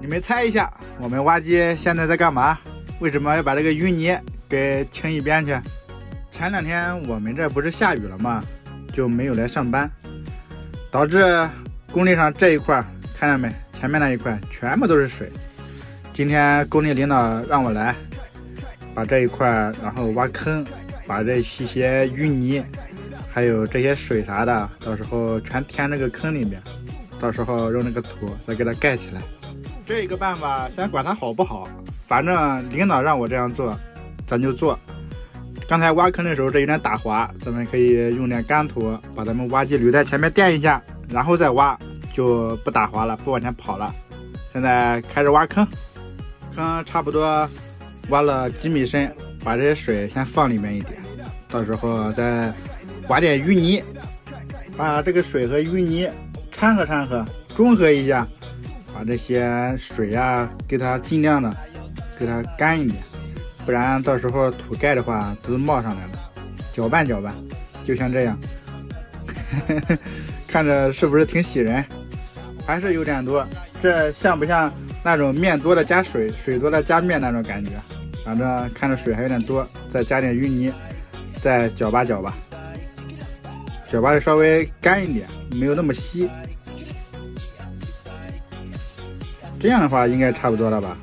你们猜一下，我们挖机现在在干嘛？为什么要把这个淤泥给清一边去？前两天我们这不是下雨了吗？就没有来上班，导致工地上这一块看到没？前面那一块全部都是水。今天工地领导让我来把这一块然后挖坑，把这些淤泥还有这些水啥的，到时候全填这个坑里面，到时候用那个土再给它盖起来。这个办法先管它好不好，反正领导让我这样做，咱就做。刚才挖坑的时候这有点打滑，咱们可以用点干土把咱们挖机捋在前面垫一下，然后再挖就不打滑了，不往前跑了。现在开始挖坑，坑差不多挖了几米深，把这些水先放里面一点，到时候再挖点淤泥，把这个水和淤泥掺和掺和，中和一下，把这些水啊给它尽量的给它干一点，不然到时候土盖的话都冒上来了。搅拌搅拌，就像这样看着是不是挺喜人？还是有点多，这像不像那种面多了加水，水多了加面那种感觉？反正看着水还有点多，再加点淤泥，再搅吧搅吧，搅吧的稍微干一点，没有那么稀。这样的话应该差不多了吧？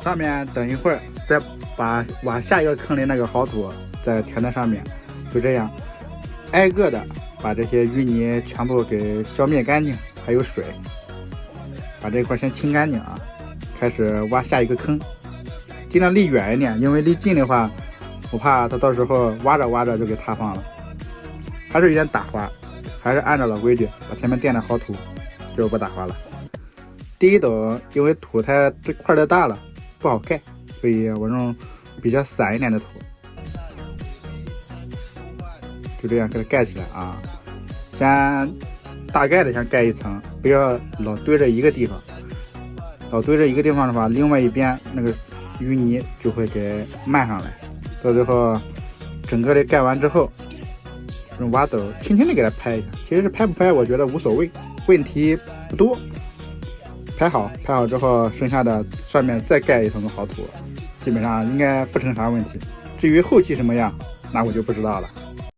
上面等一会儿再把挖下一个坑里那个好土再填在上面，就这样挨个的把这些淤泥全部给消灭干净，还有水，把这块先清干净啊。开始挖下一个坑，尽量离远一点，因为离近的话我怕它到时候挖着挖着就给塌方了。还是有点打滑，还是按照老规矩把前面垫的好土就不打滑了。第一斗因为土它这块太大了不好盖，所以我用比较散一点的土，就这样给它盖起来啊。先大概的先盖一层，不要老堆着一个地方，老堆着一个地方的话，另外一边那个淤泥就会给漫上来，到最后整个的盖完之后，用挖斗轻轻的给它拍一下，其实拍不拍我觉得无所谓，问题不多。拍好之后，剩下的上面再盖一层好土，基本上应该不成啥问题。至于后期什么样，那我就不知道了。